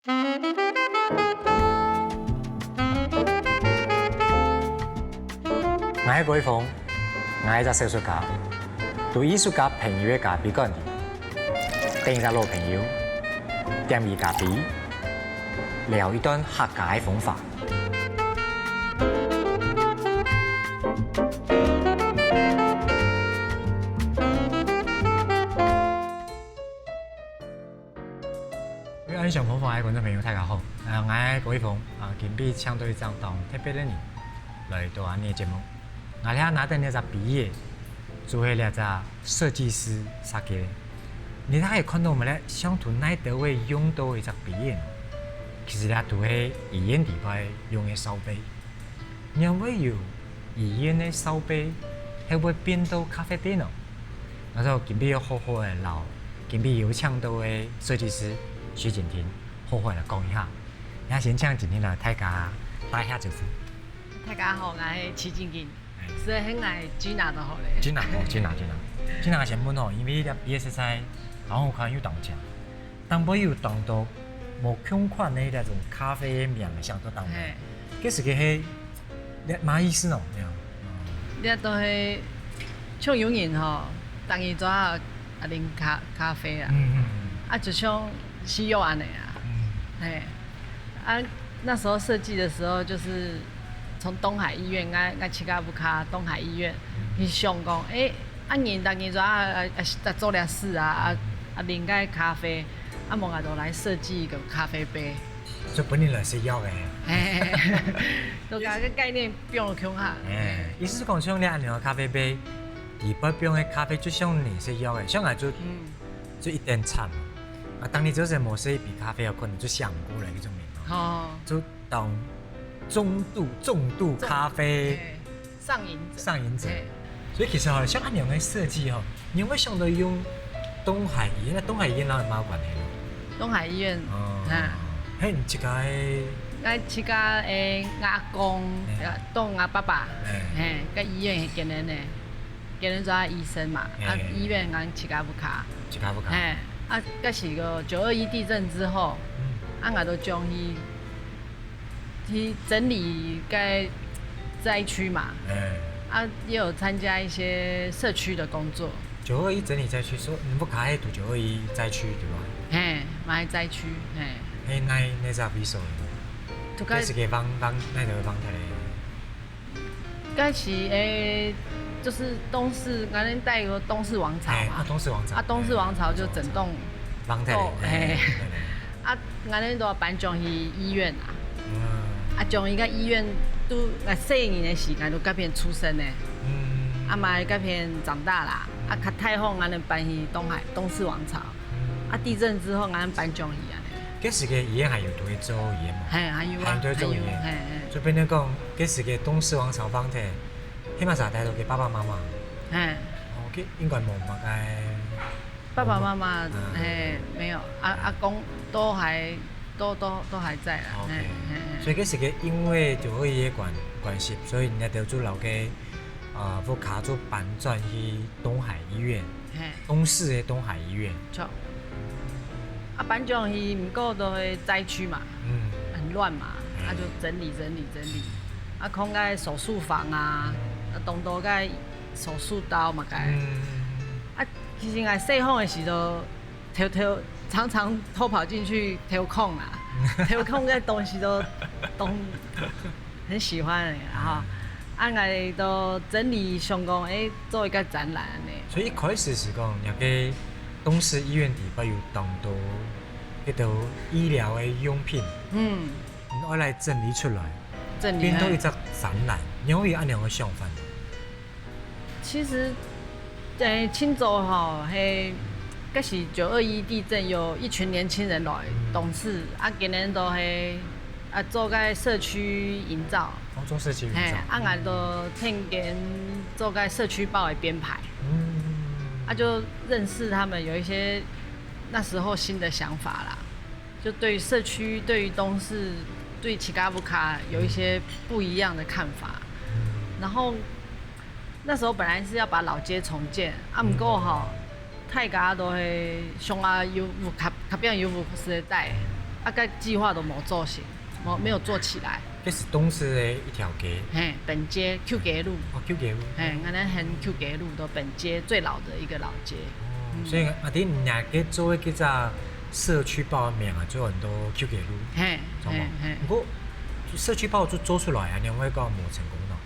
我係改鳳，我係一隻小說家，對藝術家朋友嘅咖啡講嘅，定個老朋友，點二咖啡，聊一段客家嘅風法。各位上普嘅觀眾朋友，大家好，我係改鳳，今日相對相當特別嘅年來到呢個節目。我哋拿到呢隻畢業，做係呢隻設計師設計嘅。你睇可以看到我們咧，相同那度會用到嘅隻畢業，其實咧都係醫院地方用嘅手杯。因為有醫院嘅手杯，係會變到咖啡店咯。我就今日要好好嘅聊，今日有請到嘅設計師徐景婷，好好嚟講一下。而家先請景婷嚟大家打一下招呼。大家好，我係徐景婷。所以很愛Gina的好嘞。Gina，先問哦，因為呢畢業實在，我看有當正，當不有當到無同款的那種咖啡名嘅上到當咩？其實佢係乜意思喏？呢都係像有人吼，當伊做啊啉咖啡啊，就像西柚安尼啊，那時候設計的時候就是從東海醫院，我去到東海醫院去想講，人當伊做做了事啊，啉個咖啡，我就來設計一個咖啡杯。就本嚟係要嘅。就把個概念變落去下。意思是講像你安樣咖啡杯，而不變嘅咖啡就像你是要嘅，像我就一點慘。當你就是冇設一杯咖啡，有可能就想唔過來嗰種味道。就當重度咖啡上癮者。所以其實好像安樣嘅設計吼，你會想到用東海醫院，東海醫院哪有冇關係咯？東海醫院，嘿，你這個我這個我阿公，當我爸爸，個醫院係今年呢，今年做醫生嘛，醫院我去到不卡，嗰是個921地震之後，我都將去整理個災區嘛，也有參加一些社區的工作。921整理災區，說你不卡係讀921災區對吧？買災區，那隻比數，嗰是個幫那個幫他嘞。嗰是就是東勢，我哋帶個東勢王朝嘛。東勢王朝就整棟。幫他嘞。我哋都搬上去醫院啊。將伊個醫院都4年嘅時間都嗰邊出生嘅。嘛嗰邊長大啦。較太後我哋搬去東勢王朝。地震之後我哋搬上去啊。嗰時嘅醫院係有對做醫院嘛？還有啊，對做醫院。就變成講，嗰時嘅東勢王朝幫他，起碼就帶到佢爸爸媽媽。佢應該冇嘛嘅。爸爸媽媽沒有，阿公都還在啦。所以嗰時嘅因為921嘅關係，所以人家就做留嘅副卡就搬轉去東海醫院，東勢嘅東海醫院。搬上去唔過都係災區嘛，很亂嘛，就整理。空個手術房啊，動到個手術刀嘛個。其實我細漢嘅時候，常常偷跑進去偷空啦，偷空個東西都很喜歡嘅，我哋都整理上講，做一個展覽嘅。所以一開始是講入嘅。東勢醫院底部有當到嗰度醫療嘅用品，我來整理出來，變到一隻展覽，你會有安樣嘅想法？其實，青州係嗰時921地震，有一群年輕人來懂事，今年都係做個社區營造，做社區營造，我都聽見做個社區報嘅編排。就認識他們有一些那時候新的想法啦，就對社區、對於東勢、對奇卡布卡有一些不一樣的看法。然後那時候本來是要把老街重建，不過大家都係上有較變有時代，啊，个计划都无做成，没有做起来。这是东市的一条街。嘿，本街 Q 街路。哦，Q 街路。嘿，我们很 Q 街路都本街最老的一个老街。所以你也给做一个社区报的名啊，做很多 Q 街路。嘿，嘿。不过社区报做出来啊，两位讲无成功咯。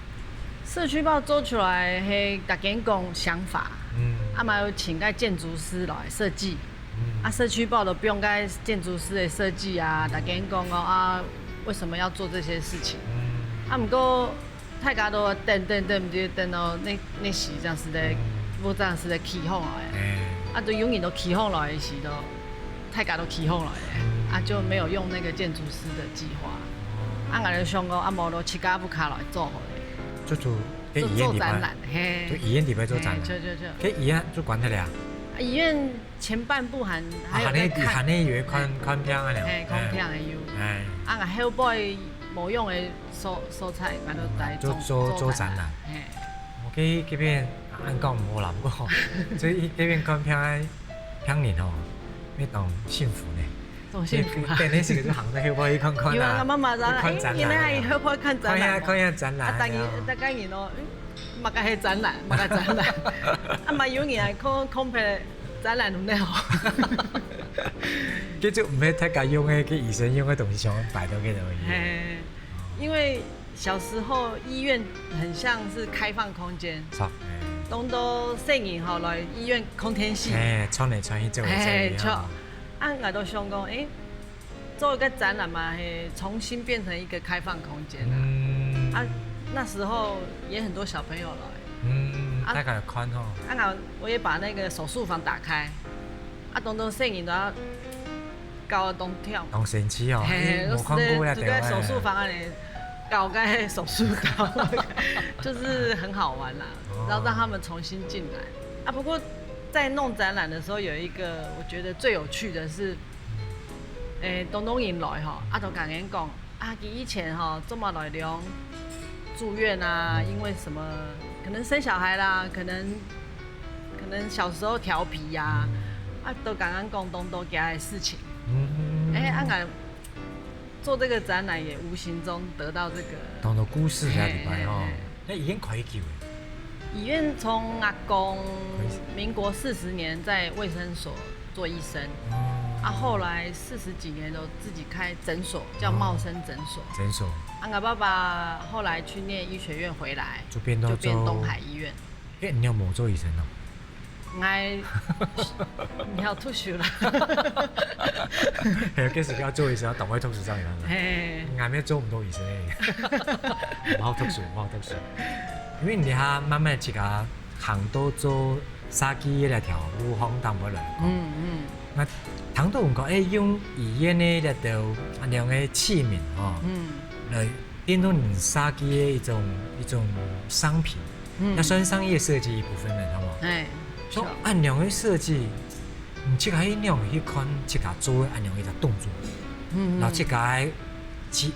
社区报做出来是大家讲想法，啊嘛有请个建筑师来设计，啊社区报都不用个建筑师的设计啊，大家讲哦啊为什么要做这些事情？啊，不过大家都等，唔知等到那时这样子的，无这样子的起哄来，啊都永远都起哄来的时都，大家都起哄来的，啊就没有用那个建筑师的计划，啊我就想讲啊无就七家不卡来做好嘞。做展览，嘿，就医院里边做展览，就医院做管得了。医院前半部还有在看，还以为看片啊了，看片的有，啊，后背无用的蔬菜，我都来做展览。我去这边按讲唔好啦，不过所以这边看片人哦，要当幸福呢。多幸福啊！等你时就行到后背去看看啦。妈妈讲，原来后背看展览。看下展览。啊，大概年咯，嘛个系展览，嘛个展览。啊，嘛有年看片展览都那好。佢就唔係太家用嘅，佢醫生用嘅東西想擺到嗰度而已。因為小時候醫院很像是開放空間。當到細年後來醫院空天系。穿嚟穿去做嚟做去。啊，我都想講，做一個展覽嘛，重新變成一個開放空間啊。那時候也很多小朋友來。大概寬哦。啊，我也把那個手術房打開。啊，當到細年都要搞東跳。當神奇哦。冇看過啦，就在手術房那裡搞個手術刀，就是很好玩啦。然後讓他們重新進來。啊，不過。在弄展览的时候，有一个我觉得最有趣的是，东引来哈，啊都敢人讲，啊以前哈这么来量住院啊，因为什么可能生小孩啦，可能小时候调皮呀，啊都敢人讲东家的事情，啊俺做这个展览也无形中得到这个东故事在里边哦，那已经可以叫。医院从阿公民国40年在卫生所做医生，啊，后来40几年都自己开诊所，叫茂生诊所。诊所。啊，我爸爸后来去念医学院回来，就变东海医院。你有冇做医生哦？你要退休了。幾時要做醫生？當開讀書生樣啦。啱咩做唔到醫生嘅，唔好讀書，唔好讀書。因為你下慢慢自家行到做設計嗰條路方淡薄來講。那談到講，用醫院嘅嗰條咁樣嘅器皿哦，來變到你設計嘅一種商品，那算商業設計一部分嚟，好冇？所以按樣嘅設計，你即個喺樣去看，即個做按樣嘅動作，然後即個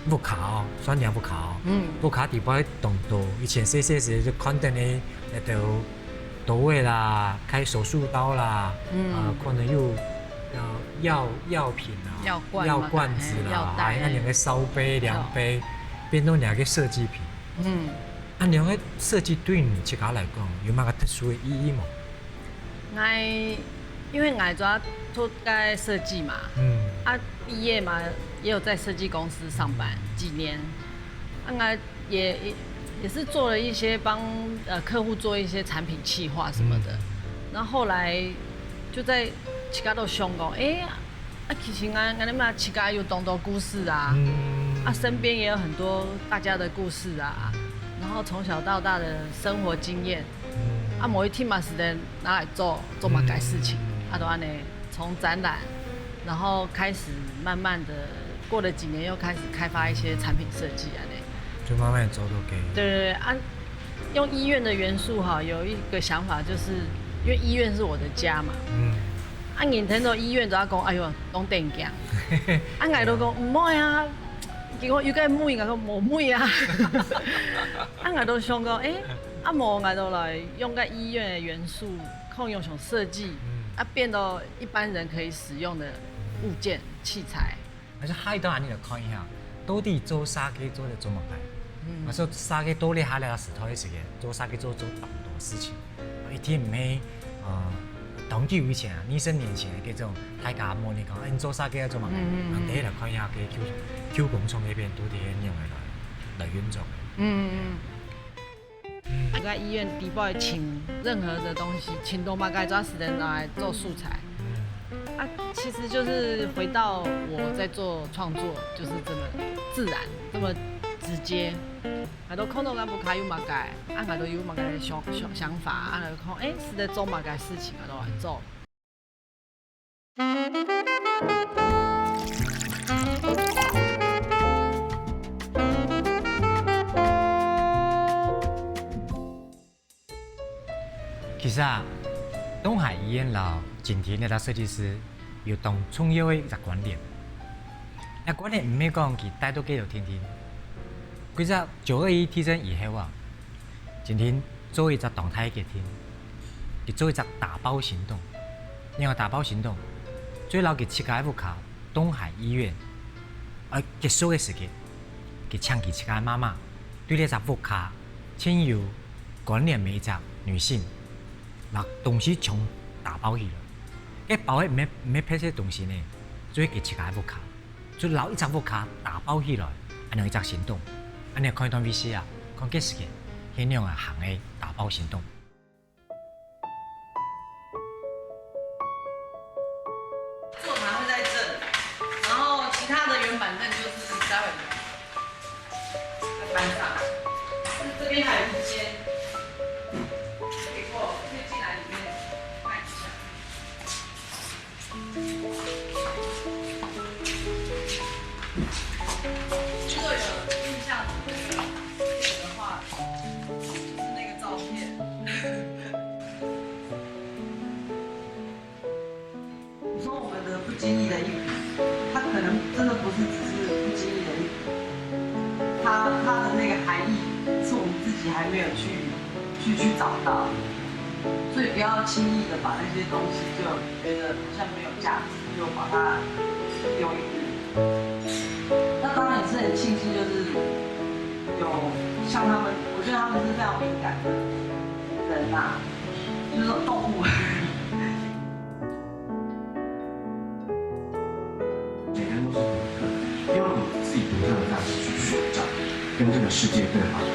木卡哦，算兩木卡哦，木卡底部動作，以前細時就看到你嗰條刀位啦，開手術刀啦，可能有藥品啦，藥罐子啦，按樣嘅燒杯、量杯，變到兩個設計品。按樣嘅設計對你即個嚟講，有乜個特殊嘅意義冇？因為我主要做個設計嘛，畢業嘛也有在設計公司上班幾年，我也是做了一些幫客戶做一些產品企劃什麼的，然後後來就在其他都想講，其實我們其他有很多故事啊，身邊也有很多大家的故事啊，然後從小到大的生活經驗。某一天嘛，是在拿來做嘛改事情，都安尼從展覽，然後開始慢慢的過了幾年，又開始開發一些產品設計安尼，就慢慢走都給。對用醫院的元素哈，有一個想法，就是因為醫院是我的家嘛，人聽到醫院就要講，哎呦，當電鏡，我都講唔愛啊，結果有個妹，我講冇妹啊，我都想講，無我就來用個醫院的元素，控用種設計，變到一般人可以使用的物件器材，而且海岛安尼就看一下，到底做啥个做的做乜嘅？我说啥个多厉害了石头的时间，做啥个做咁多事情，一天唔系长久以前啊，20年前嘅种大家模拟讲，你做啥个要做乜嘅？第一就看一下嘅 Q 工厂嗰邊到底係用嚟運作嘅。在医院底部请任何的东西，请都嘛该抓时间拿来做素材。啊，其实就是回到我在做创作，就是这么自然，这么直接。啊，都看到咱不卡有嘛该，啊，都有嘛该的想法，啊，就看是在做嘛该事情，啊，都来做。其實啊，東海醫院老景田呢個設計師有同創業嘅一個觀念。那觀念唔係講佢帶到幾條天天，佢只921地震以後啊，景田做一個動態嘅天，佢做一個打包行動。然後打包行動，最後佢設計一卡東海醫院，結束嘅時間，佢請佢設計媽媽對呢個卡，請要管理每一個女性。把东西全打包起來，包起唔係拍些東西呢，所以佢設計一部卡，就攞一部卡打包起來，安樣一隻行動，安樣看一段 VC 啊，看幾時間，係樣啊行嘅打包行動。座堂會在這，然後其他的原板凳就是待會再搬上。這邊還有一間。不经意的一笔，它可能真的不是只是不经意的一笔，它的那个含义是我们自己还没有去找到，所以不要轻易的把那些东西就觉得好像没有价值，就把它丢一边。那当然也是很庆幸，就是有像他们，我觉得他们是非常敏感的人呐，就是说动物。跟这个世界对话的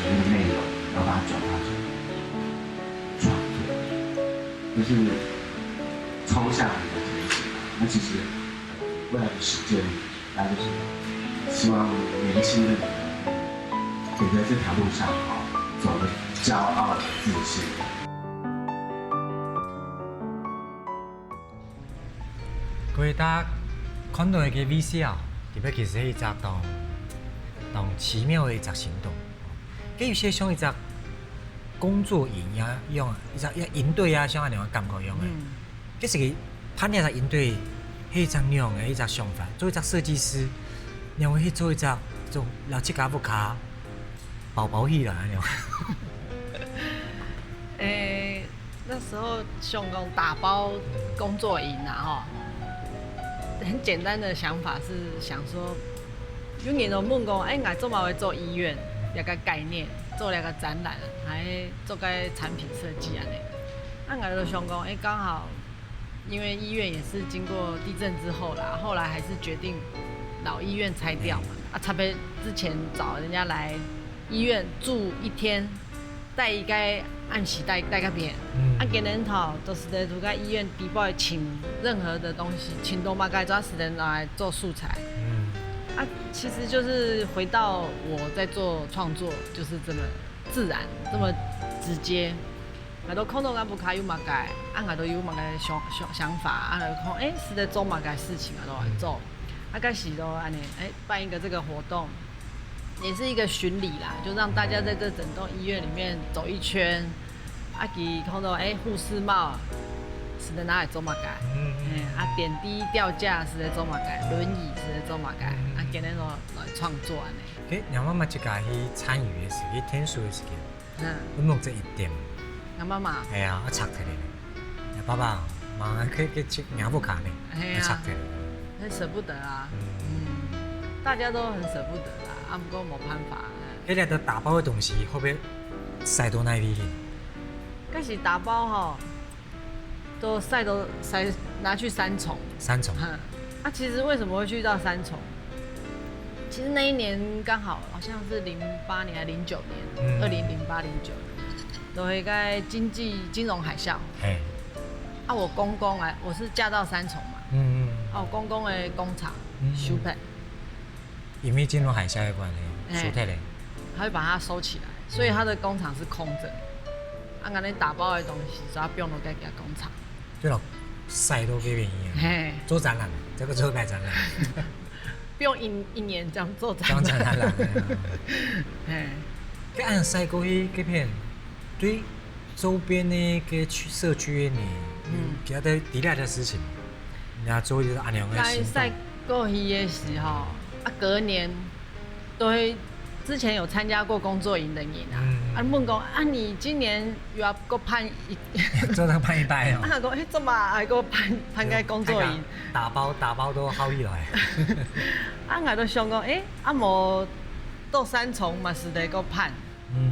那个内容，然后把它转化成创作，就是抽象的一个东西。那其实未来的实践，大家就是希望年轻的你可以在这条路上走得骄傲的自信。各位大家看到一個 VCR， 特別其實係一隻當奇妙的一隻行動，跟有些像一隻工作營啊樣，一隻營隊啊，像安樣感覺樣嘅。其實佢拍呢隻營隊係一隻樣嘅一隻想法，做一隻設計師，然後去做一隻做老七家不卡包起來安樣。那時候想講打包工作營啊，很簡單的想法是想說。有人就問講，我做嘛會做醫院一個概念，做一個展覽，還做個產品設計安尼。我就想講，剛好因為醫院也是經過地震之後啦，後來還是決定老醫院拆掉嘛。差不多之前找人家來醫院住1天，帶一個暗時帶個邊。今年頭就是在這個醫院底部請任何的東西，請都嘛該抓時間拿來做素材。啊，其實就是回到我在做創作，就是這麼自然，這麼直接。我都看到咱不卡有嘛該，我都有嘛該想法，就看是在做嘛該事情，都來做。開始都安尼，辦一個這個活動，也是一個巡禮啦，就讓大家在這整棟醫院裡面走一圈。看到護士帽是在哪裡做嘛該？點滴吊架是在做嘛該？輪椅是在做嘛該？今日來創作安尼。讓媽媽自己去參與嘅時，去聽書嘅時間，我弄這一點。我媽媽。係啊，我拆起嚟。爸爸，媽去養不卡呢？我拆起嚟。很舍不得啊，大家都很舍不得啦，啊，不过没办法。迄个都打包的东西，会不会塞到那里去？开始打包吼，都拿去三重。三重。啊，其实为什么会去到三重？其实那一年刚好像是08年还是09年，2008、09年，都会该金融海啸。嘿。啊，我公公我是嫁到三重嘛。啊，我公公的工厂收配。因为金融海啸的关系，收配嘞。他会把它收起来，所以他的工厂是空着。啊，安尼打包的东西，只要不用都该给工厂。对了，晒都给便宜。做展览，这个做摆展览。不用一年这样做展览。展览。嘿。佮按晒过去嗰片，对周边的个社区呢，其他的抵赖的事情，人家做就是按样的行动。晒过去的时候，啊，隔年都会。之前有参加过工作营的人啊，问讲啊，你今年又要搁盼一，做到盼一代哦。啊，讲这么还搁盼个工作营，打包都好起来。啊，我都想讲，啊无到三重嘛是得搁盼，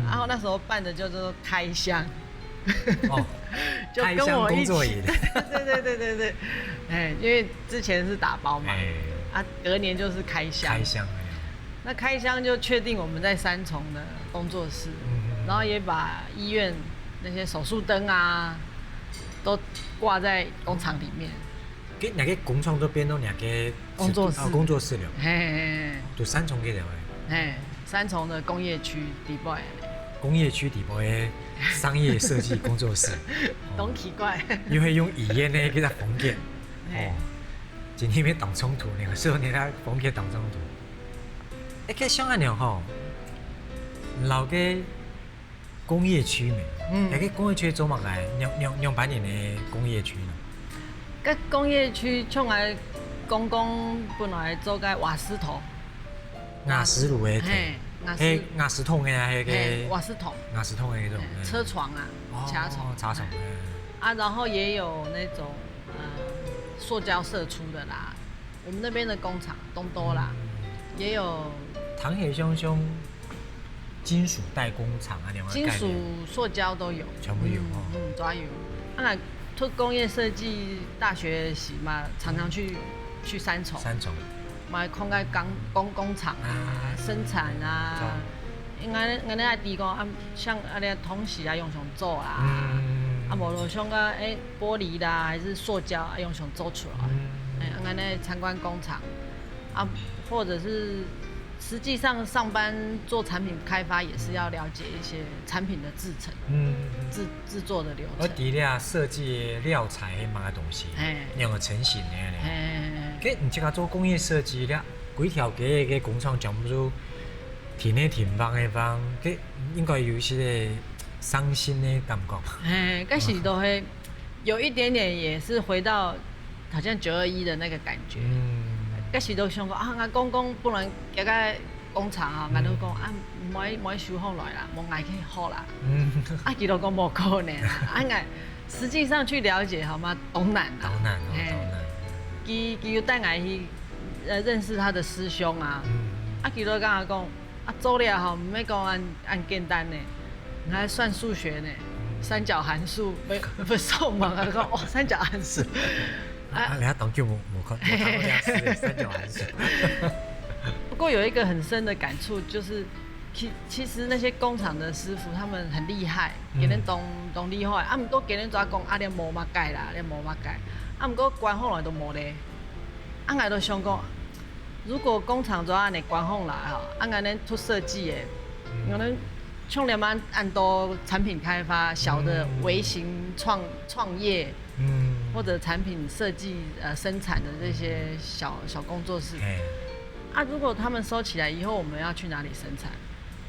然后那时候办的叫做开箱，哦，就跟我一起。工作营。对，因为之前是打包嘛，啊，隔年就是开箱。开箱。那开箱就确定我们在三重的工作室，然后也把医院那些手术灯啊，都挂在工厂里面。佮那个工厂都变到那个工作室，工作室了。嘿，就三重嗰条诶。三重的工业区底部的。工业区底部的商业设计工作室。懂奇怪。因为用语言呢给它封建。哦。今天要挡冲突，那个时候你来封建挡冲突。个上安样吼，老个工业区咪，个工业区做乜来？两百年的工业区呢？个工业区像来公本来做个瓦斯桶，瓦斯炉的桶，瓦斯桶的那个瓦斯桶，瓦斯桶的那种车床啊，茶床啊，然后也有那种塑胶射出的啦，我们那边的工厂东多啦，也有。糖黑熊金属代工厂啊，金属、塑胶都有，全部有都有。啊，做工业设计大学时嘛，常常去三重。三重。嘛，看个工厂啊，生产啊，应该爱地讲啊，像那同时啊用上做啦，啊，无就像个玻璃啦，还是塑胶啊用上做出来。安尼参观工厂啊，或者是。实际上上班做产品开发也是要了解一些产品的制程，制作的流程。而底下设计料材嘛个东西，两个成型的咧。佮你这个做工业设计了，几条街个工厂全部都停放的放，佮应该有一些伤心的感觉。开始都会有一点点，也是回到好像921的那个感觉。嗰時都想講啊，我公公本來嗰個工廠啊，我都講啊，唔可以收翻來啦，冇嗌佢好啦。啊，佢都講冇可能啦，啊，實際上去了解好嗎？東南啦，東南。佢要帶我去認識他的師兄啊，啊，佢都講啊，做了吼，唔係講按簡單呢，還算數學呢，三角函數，不受忙啊，講哦，三角函數。人家懂就冇看過這樣子三角函數。不過有一個很深的感觸，就是其實那些工廠的師傅他們很厲害，給人懂厲害。啊，唔過給人怎講啊，你無乜解啦，你無乜解。啊，唔過關放來都無咧。啊，我都想講，如果工廠怎樣嚟關放來吼，啊，我哋做設計的，我哋像你們按多產品開發、小的微型創業。或者產品設計生產的這些小工作室，啊，如果他們收起來以後，我們要去哪裡生產？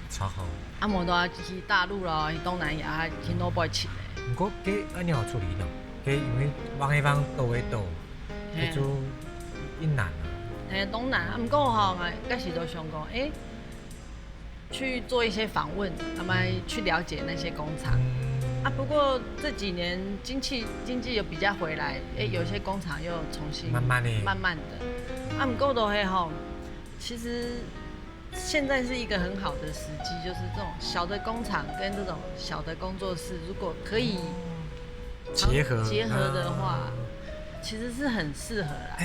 超好。啊，我都要去大陸咯，去東南亞，去諾貝去咧。不過，佢安怎處理咯？佢因為往一方倒一倒，佢就一難啊。東南啊，不過吼，我嗰時都想講，去做一些訪問，他們去了解那些工廠。啊，不過這幾年經濟有比較回來，有些工廠又重新慢慢的，啊，不过都嘿吼，其实现在是一个很好的时机，就是这种小的工厂跟这种小的工作室，如果可以结合的话，其实是很适合啦。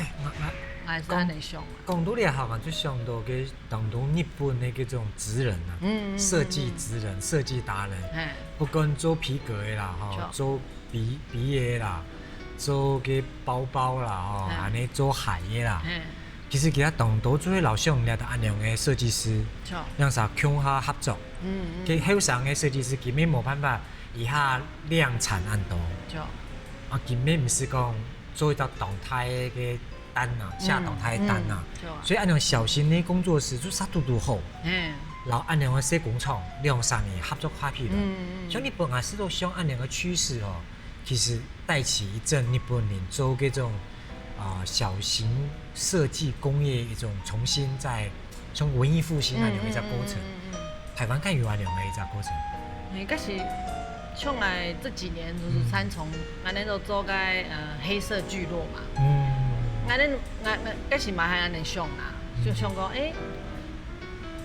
还是安尼想啊。讲到了后，就想到嘅当中日本嘅嗰種職人啊，設計職人、設計達人，不管做皮革嘅啦，吼，做筆嘅啦，做嘅包包啦，吼，安尼做鞋嘅啦。其實其他當到做老想咧，就安樣嘅設計師，讓啥共下合作。佢後生嘅設計師根本冇辦法以下量產咁多。啊，根本唔是講做一個動態嘅。單啊，下動態單啊，所以按樣小型的工作室就啥都好，然後按樣嘅小工廠兩三年合作下去了，所以日本還是都想按樣嘅趨勢哦，其實帶起一陣日本人做嗰種小型設計工業一種重新在像文藝復興那樣一個過程，台灣更有那樣嘅一個過程。可是像來這幾年就是三重，安尼都做個黑色聚落嘛。我是嘛係安尼想啦，就想講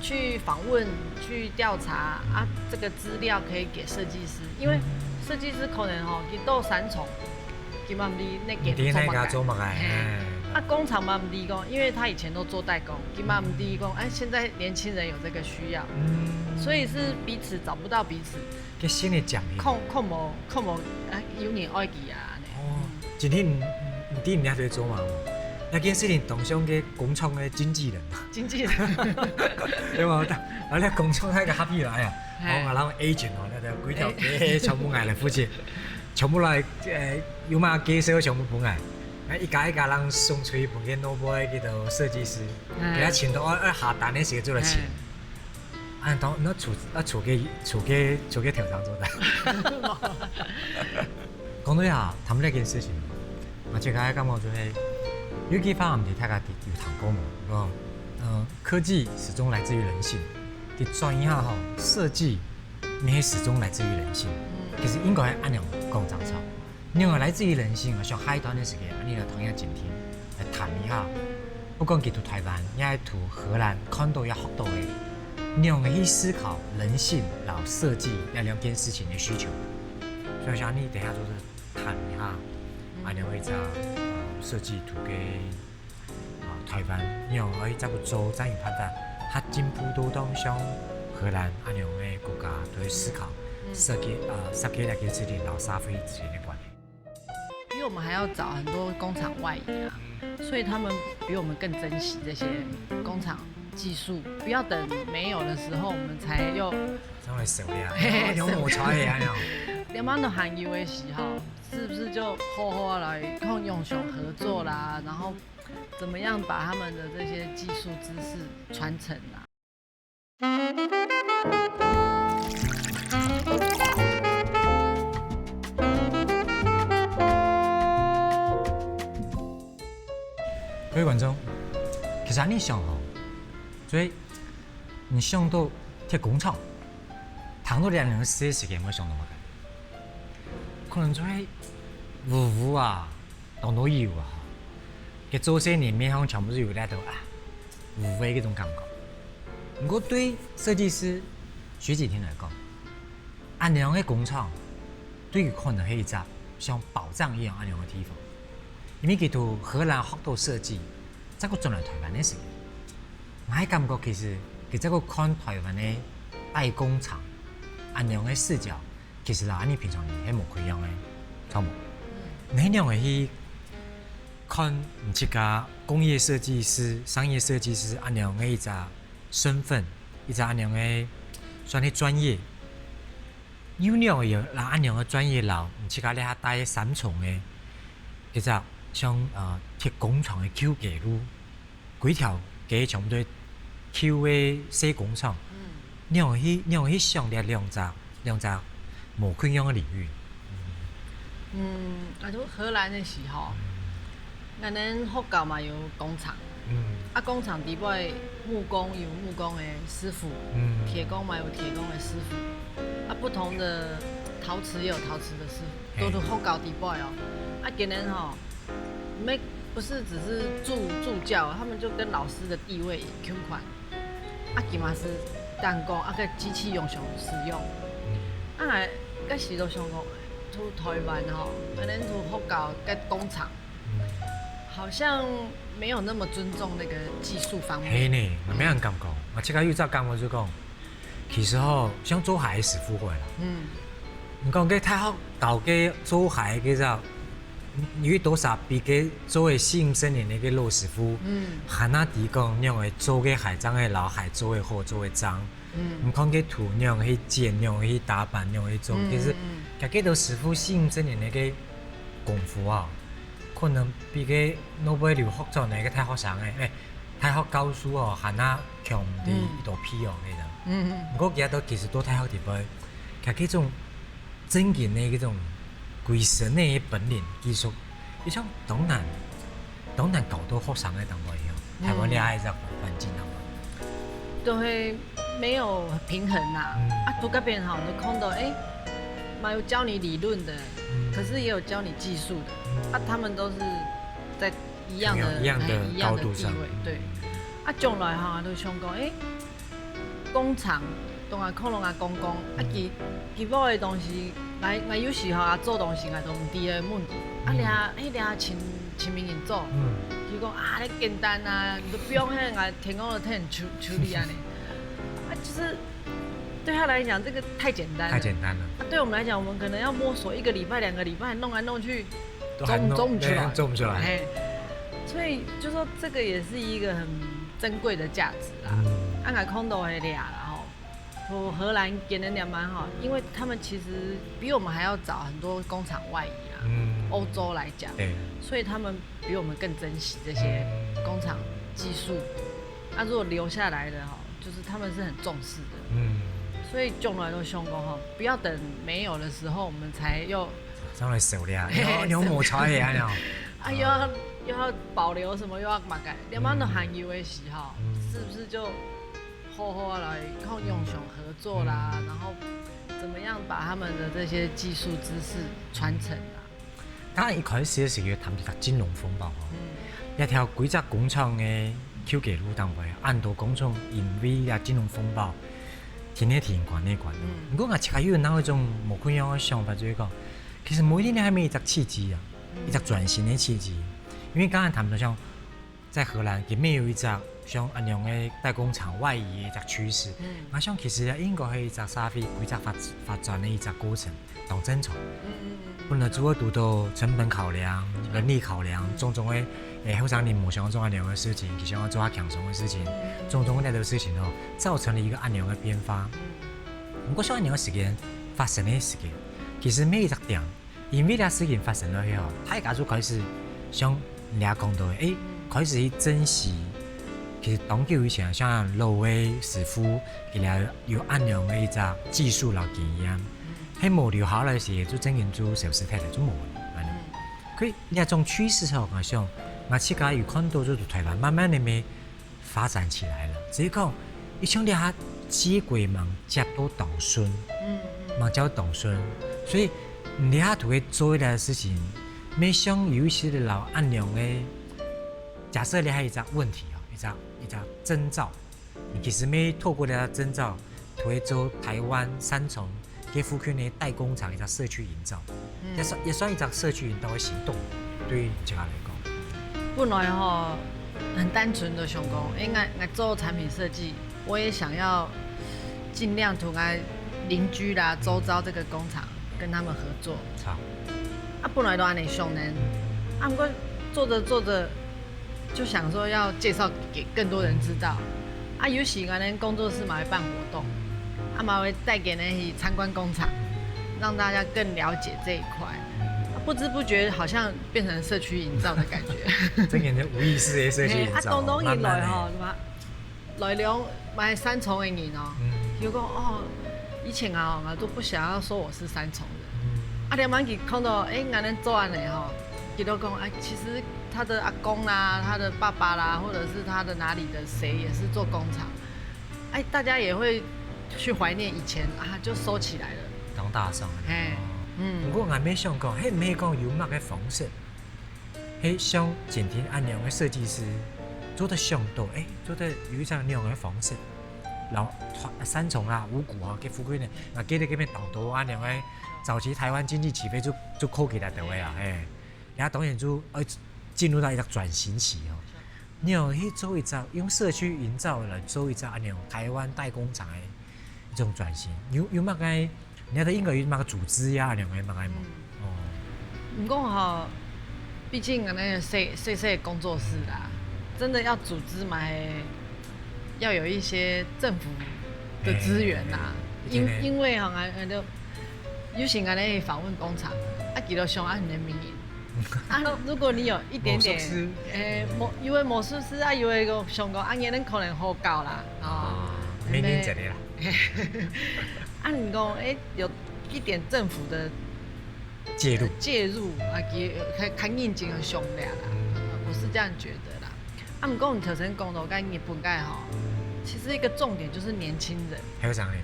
去訪問、去調查啊，這個資料可以給設計師，因為設計師可能佢到三重，佢嘛唔知那件做乜嘅，啊工廠嘛唔知講，因為他以前都做代工，佢嘛唔知講，現在年輕人有這個需要，所以是彼此找不到彼此。嘅新嘅獎勵。看無有年愛記啊。哦，今天唔知唔喺度做嘛？那件事情當上嘅工廠嘅經紀人，因為我咧工廠喺個合約來啊，我諗 agent 哦，咧就幾條嘅全部嗌嚟負責，全部來有嘛介紹全部本嚟，一家人送出去本嘅 no boy 叫做設計師，給他錢到下單嘅時候做了錢，按當那儲嘅條場做得，講到呀，談呢件事情，我最近感覺就係。有幾方面大家有談過嘛？科技始終來自於人性。啲轉一下吼，設計你始終來自於人性。其實應該係按樣講爭吵。另外來自於人性啊，像下一段嘅時間，你嚟同樣今天來談一下，不管佢到台灣，也係到荷蘭看到也學到嘅，你用去思考人性，然後設計要兩件事情嘅需求。所以想你等下就是談一下，按樣會咋？設計圖給台灣，因為可以怎麼做，怎樣辦法，它進步都當像荷蘭那樣嘅國家都會思考設計那件事情，然後消費之間的關係。因為我們還要找很多工廠外移啊，所以他們比我們更珍惜這些工廠技術，不要等沒有的時候，我們才又將來收了，有摩擦嘅啊，點樣都行業的時候。是不是就好好來跟永雄合作啦？然後怎麼樣把他們的這些技術知識傳承啦？各位觀眾，其實你想哦，所以你想到鐵工廠，談到兩年嘅時間，我想到乜？可能就係糊啊，當到油啊，嘅做些年面向全部都有咧到糊嘅嗰種感覺。不過對設計師徐景天來講，按樣嘅工廠對佢可能係一個像寶藏一樣按樣嘅地方，因為佢到荷蘭學到設計，這個進來台灣嘅時間，我係感覺其實佢這個看台灣嘅代工廠按樣嘅視角。其實啦，你平常係冇佢樣嘅，錯冇？你樣嘅去看唔似個工業設計師、商業設計師按樣嘅一個身份，一個按樣嘅算係專業。有樣嘅嗱按樣嘅專業佬，唔似個你下帶三重嘅，其實像鐵工廠嘅 Q 記錄，幾條嘅全部都 Q 嘅小工廠。樣去上列兩隻。冇佢樣嘅領域。啊，就荷蘭嘅時候，咱福島嘛有工廠，啊工廠底尾木工有木工嘅師傅，鐵工嘛有鐵工嘅師傅，啊不同的陶瓷也有陶瓷的師傅，都是福島底尾哦。啊今年吼，要不是只是助教，他们就跟老师的地位同款。啊，起码是当讲啊个机器用上使用。啊，个时都想讲，出台湾吼，可能出福岛个工厂，好像没有那么尊重那个技术方面。嘿呢，我没人咁讲，我即个又再讲我就讲，其实吼，像做鞋师傅会啦。你讲个太学到个做鞋个就，有多少比个做个新生年那个老师傅，还那地讲让个做个鞋装个老鞋做个好做个脏。唔看个图样去剪样去打扮样去做，其实家己都师傅新生年那个功夫啊，可能比个诺贝尔学做那个太学生诶，太学教书哦，还那强啲多批哦那种。不过其实都太学地方，家己种真正的嗰种鬼神的本领技术，你像当然搞到学生的当中样，台湾你还是环境啊嘛，都会没有平衡呐。啊，读嗰边哈，你看到嘛有教你理论的，可是也有教你技术的，啊，他们都是在一样的高度上，对。啊，将来哈都想讲，工厂当然可能啊讲，啊基本的东西，我有时候啊做东西啊都唔滴的问题，啊俩亲民人做，就讲啊你简单啊，你都不用天公的天处理啊呢，啊就是对他来讲这个太简单了。太简单了。对我们来讲，我们可能要摸索1个礼拜、2个礼拜，弄来弄去，做不出来。做不出来。所以就说这个也是一个很珍贵的价值啦。按个空豆的俩啦吼，荷兰给人也蛮好，因为他们其实比我们还要早很多工厂外移啊。欧洲来讲，所以他们比我们更珍惜这些工厂技术。那如果留下来的哈，就是他们是很重视的。所以将来都想讲吼，不要等没有的时候，我们才又上来手了，有摩擦的啊，啊又要保留什么，又要嘛改，两帮都含有的时候，是不是就好好来靠用上合作啦，然后怎么样把他们的这些技术知识传承啊？当然一开始的时候谈一个金融风暴一条几只工厂的口径路当中，按多工厂因为啊金融风暴。天天天管那管的，不过我其实有那一种某个样的想法，就是讲，其实每一年还没一个契机啊，一个转型的契机。因为刚才他们像在荷兰，也没有一个像安样的代工厂外移的一个趋势。我想其实应该是一个社会规则发展的一个过程，当正常。不能只会读到成本考量、人力考量，种种的后生你梦想做安样的事情，其实要做下强松的事情，种种那的事情哦，造成了一个安样的变化。不过像安样的事件发生的时间，其实每一个点，因为这事情发生了以后，他家就开始像人家讲到的，开始去珍惜。其实当久以前，像老的师傅，伊拉有安样的一个技术老经验。喺冇留下来时，就整件做小师太太就冇了。可以那种趋势上，我想，我自家有看到就是台湾慢慢的咪发展起来了。只是讲，一像你下机会忙接到当孙，忙叫当孙，所以你下都会做一件事情，没像有一些的老按量的，假设你还有一个问题啊，一个征兆，你其实没透过那个征兆，都会做台湾三重。给福区呢代工厂一个社区营造，也算一个社区营造的行动，对于这个来讲。本来吼很单纯的想讲，我做产品设计，我也想要尽量同我邻居啦、周遭这个工厂跟他们合作。本来都安尼想呢，不过做着就想说要介绍给更多人知道。有时我们工作室嘛会办活动。嘛会带给人去参观工厂，让大家更了解这一块。不知不觉好像变成社区营造的感觉。真的无意识的社区营造。东东一来吼，来量买三重的人哦，就讲以前我都不想要说我是三重人。连忙去看到我们做安的吼，他都讲其实他的阿公啦、他的爸爸啦，或者是他的哪里的谁也是做工厂。大家也会。去怀念以前就收起来了，当大上。不过我没想过，没讲幽默的方式，嘿，像简廷按样的设计师做的上到，做的有一张那样的方式，然后三重啊、五股啊，给富贵呢，啊，给你这边导多按样的，早期台湾经济起飞就靠起来的位啊，然后当然就进入到一个转型期哦。你有去做一招用社区营造来做一招按样台湾代工厂的一种转型，有乜个？你睇應該有乜個組織呀？兩個乜個冇？哦，不過哈，畢竟那個細工作室啦，真的要組織嘛，要有一些政府的資源啦。因為哈，俺就有時俺咧訪問工廠，啊，記得上按人民營。啊，如果你有一點點，因為魔術師啊，有一個上講，按人可能好高啦，哦，明年一個啦。按你講，有一點政府的介入啊，較認真的上來啦，我是這樣覺得啦。啊，唔講你頭先講到該日本該吼，其實一個重點就是年輕人。後生人，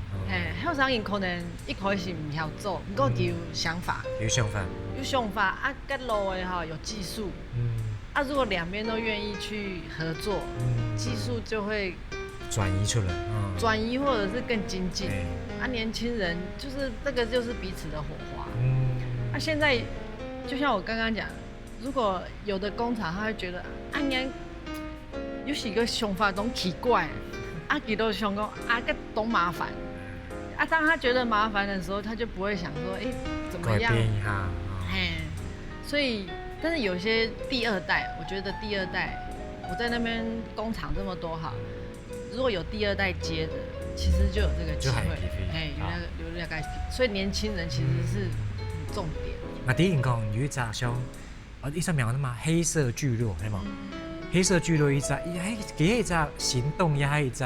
後生人可能一開始唔曉做，唔過有想法。有想法啊，個路的哈有技術。啊，如果兩邊都願意去合作，技術就會轉移出來。轉移或者是更精進。啊，年輕人就是這個就是彼此的火花。啊，現在就像我剛剛講，如果有的工廠他會覺得啊，你有幾個想法都奇怪，啊，幾多想講啊個都麻煩。啊，當他覺得麻煩的時候，他就不會想說，怎麼樣？改變一下。所以，但是有些第二代，我覺得第二代，我在那邊工廠這麼多哈，如果有第二代接的，其實就有這個機會，有那個，所以年輕人其實是很重點。那第一講有一隻像，一隻名嘛，黑色聚落，係嘛？黑色聚落一隻，一隻行動，也係一隻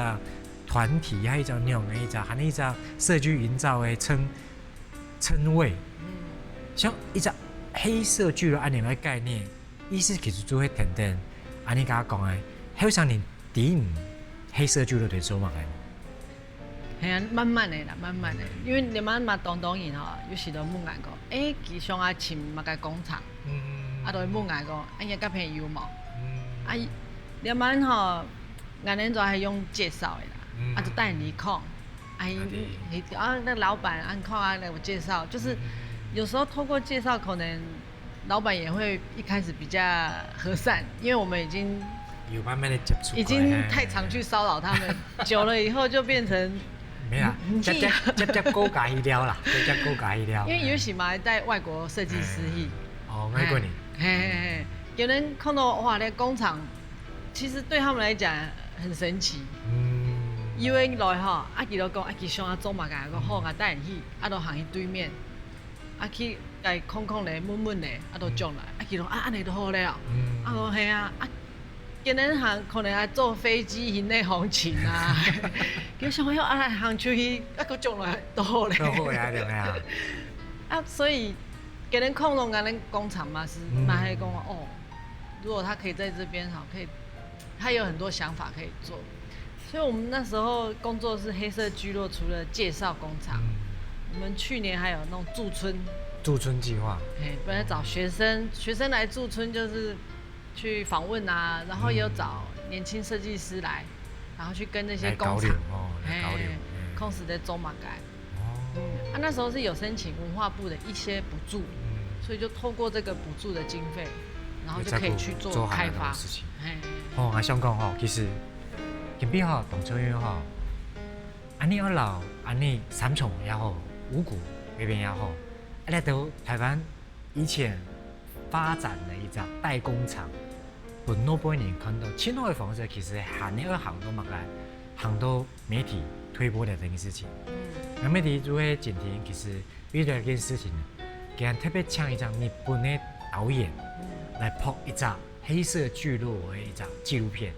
團體，也係一隻那樣嘅一隻，還有一隻社區營造嘅稱謂。像一隻黑色聚落按樣嘅概念，意思其實就會等等，按你甲我講嘅，好像你第一黑色聚落對做嘛嘅？係啊，慢慢嚟啦，慢慢嚟，因為你慢慢當然吼，有時都問眼講，其上啊尋乜個工廠，啊都會問眼講，哎呀個朋友冇，啊你慢吼，眼人就係用介紹的啦，啊就帶你看，那老闆按看啊來我介紹，就是有時候透過介紹，可能老闆也會一開始比較和善，因為我們已經有慢慢的接觸，已經太常去騷擾他們，久了以後就變成。沒啦，接高價一條啦，接高價一條。因為有時嘛帶外國設計師去，外國人，有人看到哇，那工廠其實對他們來講很神奇。因為來吼，啊佢就講，啊佢想要做嘛個，講好啊帶人去，啊就行去對面，啊去該空空咧、悶悶咧，啊就將來，啊佢講啊安尼就好了，啊講係啊。今日行可能係坐飛機去內行情啊，叫小朋友啊行出去，啊個將來都好咧。都好呀，對啊。啊，所以給人控弄，給人工廠嘛是蠻係講哦，如果他可以在這邊哈，可以，他有很多想法可以做。所以我們那時候工作室黑色聚落，除了介紹工廠，我們去年還有那種駐村計劃。本來找學生來駐村就是。去訪問啊，然後也有找年輕設計師來，然後去跟那些工廠，空時在做馬改。那時候是有申請文化部的一些補助，所以就透過這個補助的經費，然後就可以去做開發。我想講吼，其實金碧吼、動秋園吼，安尼二樓、安尼三重也好，五股那邊也好，那都台灣以前發展的一隻代工廠。本多半年看到青島的房子，其實行呢個行到乜嘅，行到媒體推波的這件事情。那媒體就會今天其實遇到一件事情，給人特別請一張日本的導演來拍一隻黑色聚落的一隻紀錄片。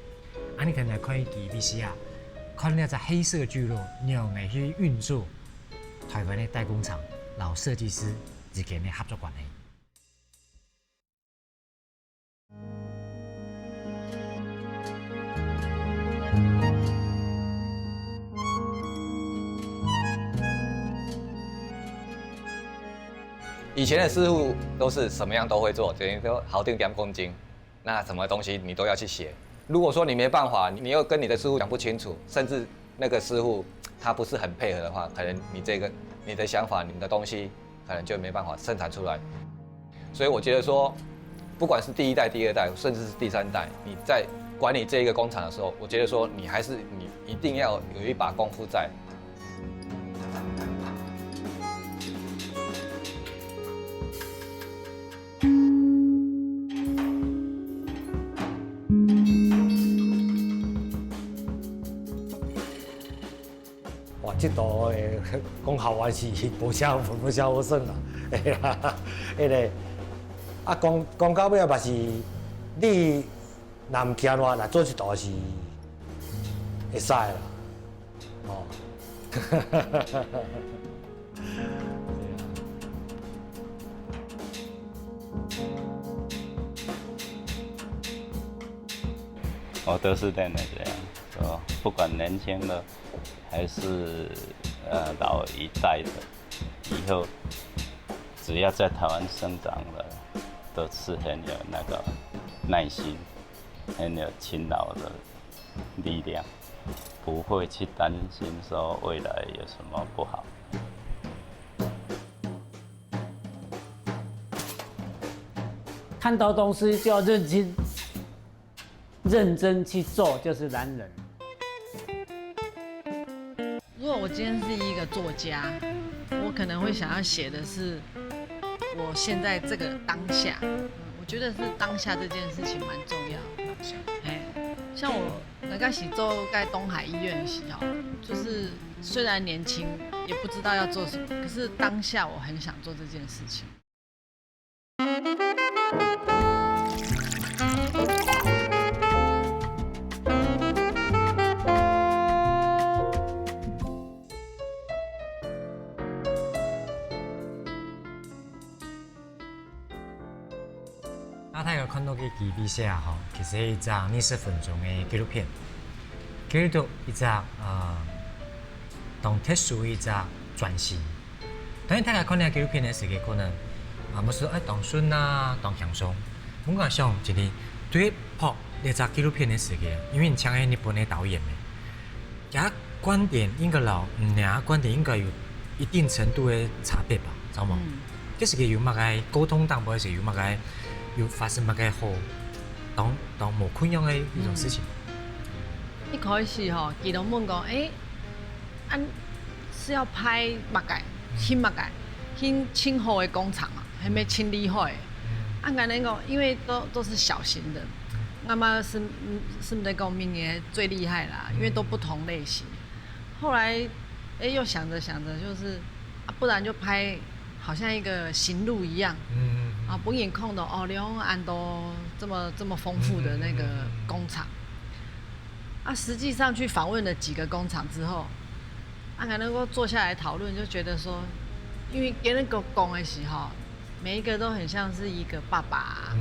啊，你可能看 BBC 啊，看那隻黑色聚落你樣嚟去運作台灣的代工廠、老設計師之間的合作關係。以前的师傅都是什么样都会做，等于说好定点公斤，那什么东西你都要去写。如果说你没办法，你又跟你的师傅讲不清楚，甚至那个师傅他不是很配合的话，可能你的想法、你的东西可能就没办法生产出来。所以我觉得说，不管是第一代、第二代，甚至是第三代，你在管理这一个工厂的时候，我觉得说你一定要有一把功夫在。哇，这度诶，讲校园是无啥好算啦，嘿啦，迄个啊，讲到尾嘛是你若唔惊话来做一道是会使啦，哦。我都是练的这样，说不管年轻的还是老一代的，以后只要在台湾生长的，都是很有那个耐心，很有勤劳的力量，不会去担心说未来有什么不好。看到东西就要认真去做，就是男人。如果我今天是一个作家，我可能会想要写的是我现在这个当下，我觉得是当下这件事情蛮重要的。哎，像我那个是做在东海医院的时候，就是虽然年轻，也不知道要做什么，可是当下我很想做这件事情。阿泰有看到嘅基地下吼，其實係一隻20分鐘嘅紀錄片，記錄到一隻當特殊一隻轉型。當然，大家看呢個紀錄片嘅時候，可能冇說當順啊，當輕鬆。我講想一個對拍呢隻紀錄片嘅時候，因為請係日本嘅導演嘅，佢觀點應該老，兩觀點應該有一定程度嘅差別吧，知冇？即係有乜嘅溝通當中係有乜嘅。有發生乜嘅好當無困擾嘅一種事情。一開始吼，基隆問講，是要拍乜嘅，新乜嘅，新清好嘅工廠啊，還沒清理好嘅。按講那個，因為都是小型的，那麼是不是講明年最厲害啦？因為都不同類型。後來又想着，就是不然就拍好像一個行路一樣。啊，本眼控的哦，连安都这么丰富的那个工厂，啊，实际上去访问了几个工厂之后，啊，还能够坐下来讨论，就觉得说，因为别人给我讲的时候，每一个都很像是一个爸爸，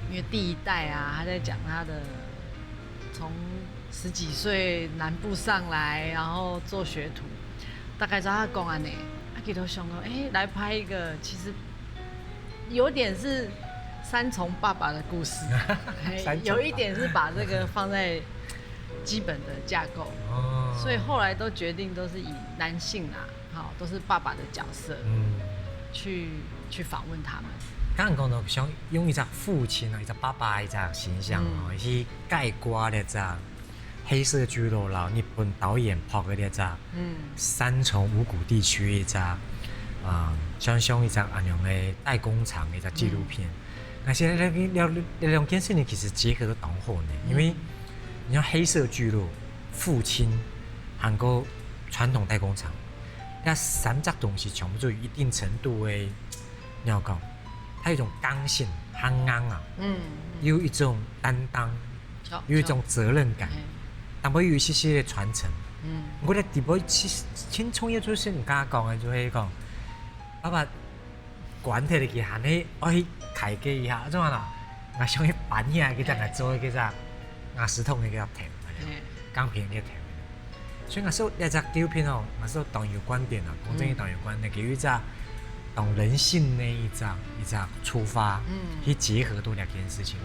因为第一代啊，他在讲他的从10几岁南部上来，然后做学徒，大概照他讲安呢，啊，给头想说，来拍一个，其实。有点是三重爸爸的故事，有一点是把这个放在基本的架构，所以后来都决定都是以男性啊，好，都是爸爸的角色，去访问他们。刚刚讲到想用一只父亲啊，一只爸爸一只形象哦，去概括呢只黑色巨肉佬日本导演拍的呢只三重五股地区一只。像一隻咁樣嘅代工廠嘅一隻紀錄片，但是兩件事情其實結合得當好呢，因為你像黑色巨鹿、父親，還有傳統代工廠，那三隻東西全部都有一定程度嘅，你要講，它有一種剛性、憨硬啊，有一種擔當，有一種責任感，但係有一些嘅傳承。我哋第一先創業做先唔敢講嘅，就係講。爸爸管摕入去，喊你我去開機一下，怎啊啦？我想去搬起來，佢就做嗰隻牙石桶嘅嗰條鋼片嘅條。所以我說呢隻紀錄片哦，我說當有觀點啊，講真嘅當有觀點，佢一隻當人性呢一隻出發，去結合到兩件事情。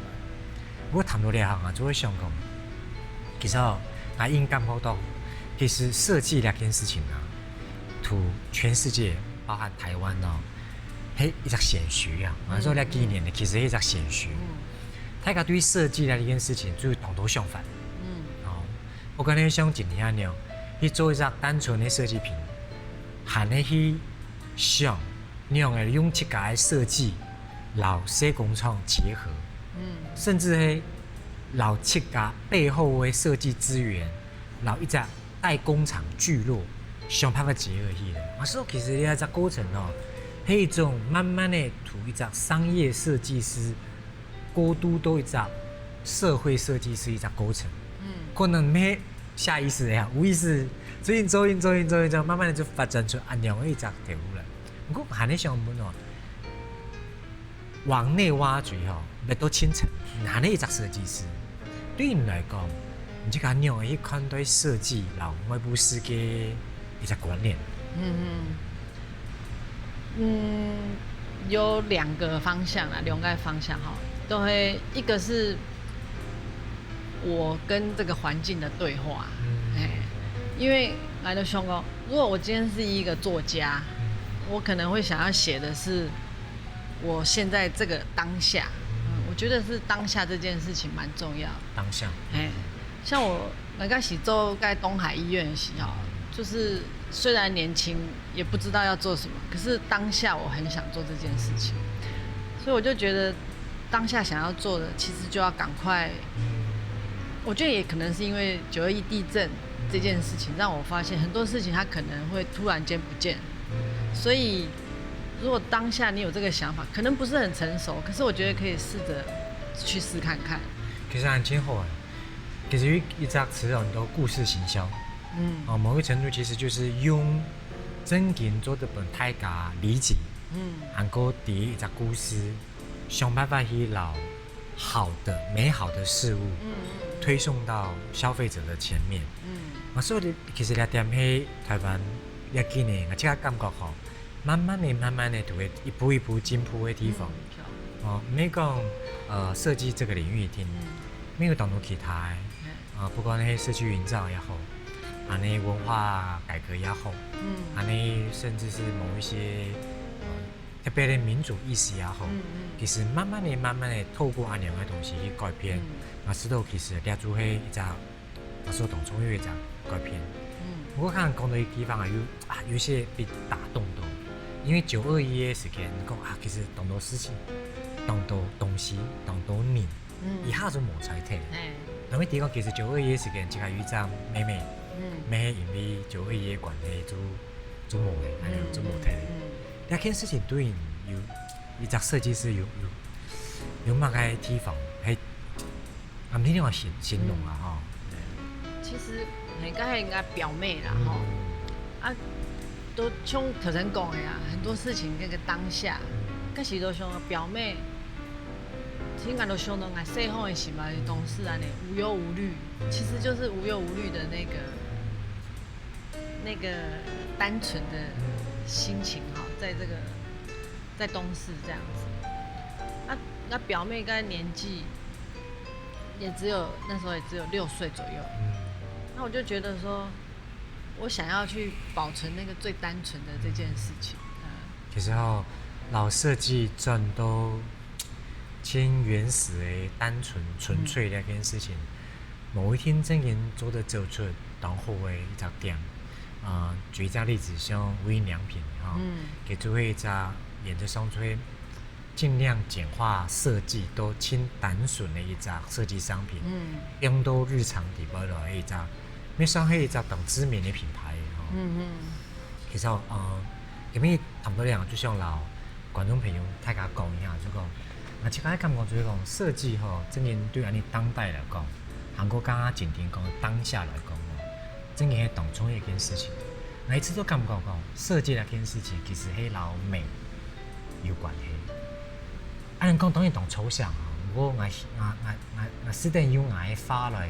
我谈到这行啊，就会想讲，其实哦，我应感觉到，其实设计这件事情啊，图全世界，包含台湾哦，迄一只显学啊，我说了几年的，其实一只显学。大家对于设计这件事情，就是同头相反。哦，我跟你想今天呢，去做一只单纯的设计品，和你去想，你用这个设计老设工厂结合，甚至係老七家背后的设计资源，老一只代工厂聚落，想办法结合起来。我说其实呢只过程哦，係一种慢慢的图一只商业设计师过渡到一只社会设计师一只过程。可能没下意识呀，无意识，走，慢慢的就发展出安样的一只条路了。不过还你想问哦，往内挖掘吼，要到清晨，哪里一只设计师？对你来讲，你就讲你用去看待设计，然后外部世界一只观念。有2个方向啦，2个方向哈，都会一个是我跟这个环境的对话，因为来的香港，如果我今天是一个作家，我可能会想要写的是我现在这个当下，我觉得是当下这件事情蛮重要。当下，像我刚开始做在东海医院的时候，就是虽然年轻，也不知道要做什么，可是当下我很想做这件事情，所以我就觉得当下想要做的，其实就要赶快。我觉得也可能是因为921地震这件事情，让我发现很多事情它可能会突然间不见，所以如果当下你有这个想法，可能不是很成熟，可是我觉得可以试着去试看看。其实很挺好的，其实一只词很多故事行销，某个程度其实就是用真件做的本大家理解，韩国第一只故事，想办法去让好的、美好的事物，推送到消费者的前面。所以其实咧点喺台湾咧几年，我即刻感觉吼，慢慢的就会一步一步进步的地方。没讲设计这个领域听，没有当到其他的，不管係社区营造也好，安尼文化改革也好，安尼甚至是某一些特别的民主意识也好，其实慢慢的透过安样的东西去改变，使到其实抓住係一隻，我說同創業一隻改變。我看講到一地方有些被打動到，因為921的時間，講其實動到事情，動到東西，動到人，一下就冇才睇。因為地講其實921的時間，只係有一隻妹妹，妹因為921的關係做冇嘅，係啊，做冇睇嘅。呢件事情對人有一隻設計師有乜嘅地方係，唔知點樣形容啊？吼。其實係梗係應該表妹啦，吼，都像頭先講嘅啊，很多事情那個當下，嗰時都像表妹，應該都像到我細漢嘅時嘛，懂事啊，無憂無慮，其實就是無憂無慮的那個單純的心情哈，在東市這樣子，那表妹該年紀也那時候也只有6歲左右。那我就覺得說，我想要去保存那個最單純的這件事情。其實老設計轉到挺原始的、單純、純粹的一件事情。某一天真人做得走出當好的一隻店，舉一隻例子，像無印良品給做一隻原則上會盡量簡化設計，都挺單純的一隻設計商品，用到日常底部的一隻。因為上係一隻當知名的品牌，其實咁樣談到兩，就像老觀眾朋友大家講一下，就講，我即刻感覺就是講設計真然對安尼當代來講，韓國剛剛前天講當下來講真然係當中一件事情，我一直都感覺講設計那件事情其實係老美有關係。按講當然當抽象我私定要我花來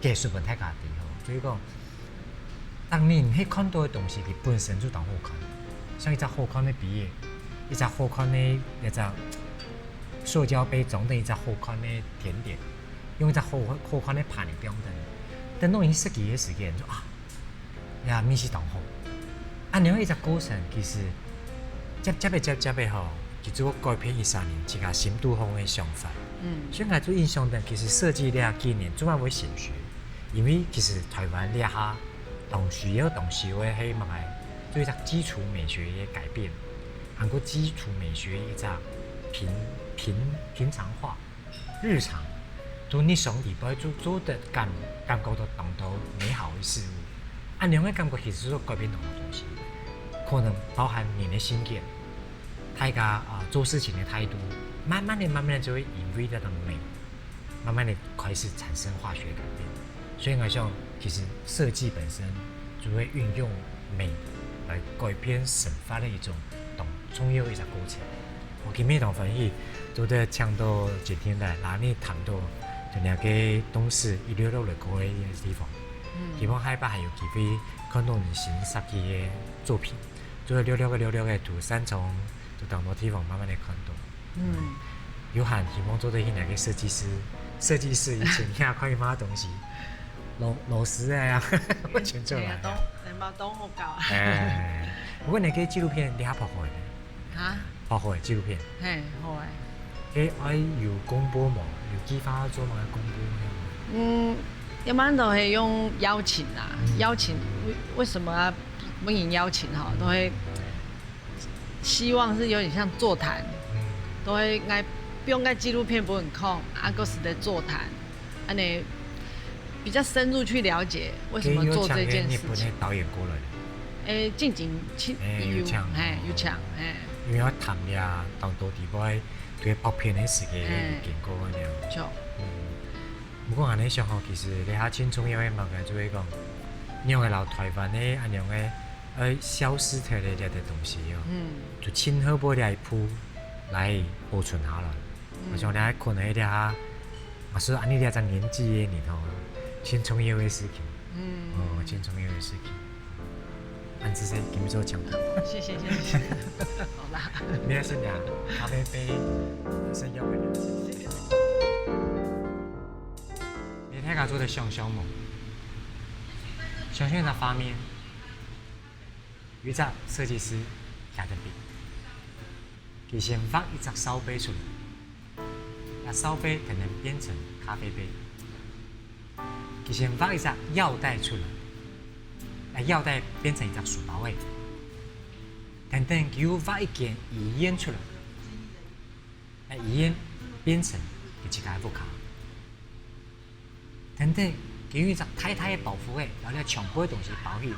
技術問題價啲所以講，當你喺看到嘅東西，佢本身就當好看，像一隻好看嘅筆，一隻好看嘅一隻塑胶杯装等一只好看的甜点，用一只好看的盘嚟装等。等到伊设计的时间就啊，呀，咪是同好。啊，另外一只过程其实接的吼，其实我改变13年一个深度风的想法。所以我最印象的其实设计呢今年主要会显学，因为其实台湾呢下同需要同时会希望来做一只基础美学的改变，韩国基础美学一只平常化、日常，都你上地方做的感觉到当到美好的事物。啊，另外感觉其实做改变同的东西，可能包含你的心境，大家做事情的态度，慢慢的就会因为这种美，慢慢的开始产生化学改变。所以我想，其实设计本身就会运用美来改变生发的一种重要的一个过程。我今日同分析都在抢到今天来哪里谈到就那个东市166的嗰个地方，希望下一班还有机会看到你新设计的作品，做66个图三重，就当多地方慢慢的看到。有限希望做到那个设计师以前遐看伊买东西，老师啊，我全做来。你冇当好教。不过那个纪录片你还拍好的？哈？拍好的纪录片。嘿，好诶。爱有公播嘛？有计划做嘛公播？一般都会用邀请啊，邀请为什么不引邀请哈？都会希望是有点像座谈，都会不用纪录片不很空，个是在座谈，安尼比较深入去了解为什么做这件事情。日本导演过来的。近景有抢，有抢，因为我谈呀，当多地方对拍片的时间经过那样。错。不过安尼想吼，其实你遐真重要的物件就会讲，让个老台湾的安样个消失脱的这个东西哦，就亲好把这一铺来保存下来。我想你可能迄个我说安尼这年纪的里头，真重要的事情。真重要的事情。安子生，今日做讲的。谢谢。好啦。你也是俩咖啡杯，是要不了。你睇下做的香香嘛，香香的发面，有一只设计师下的笔，佢先画一只烧杯出来，那烧杯可能变成咖啡杯，佢先画一只药袋出来。腰带变成一只书包诶，等佢画一件鱼烟出来，鱼烟变成一只副卡，等佢用一只太的包袱诶，然后全部的东西包起，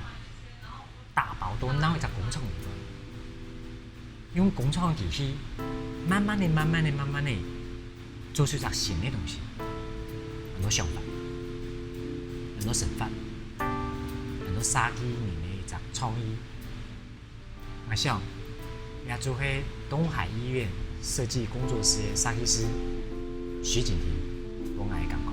大包都拿一只工厂里头，用工厂的机器，慢慢的做出一只新的东西，很多想法，很多神法。设计里面一只创意，我想也做喺东海医院设计工作室的设计师徐景婷，我爱感觉。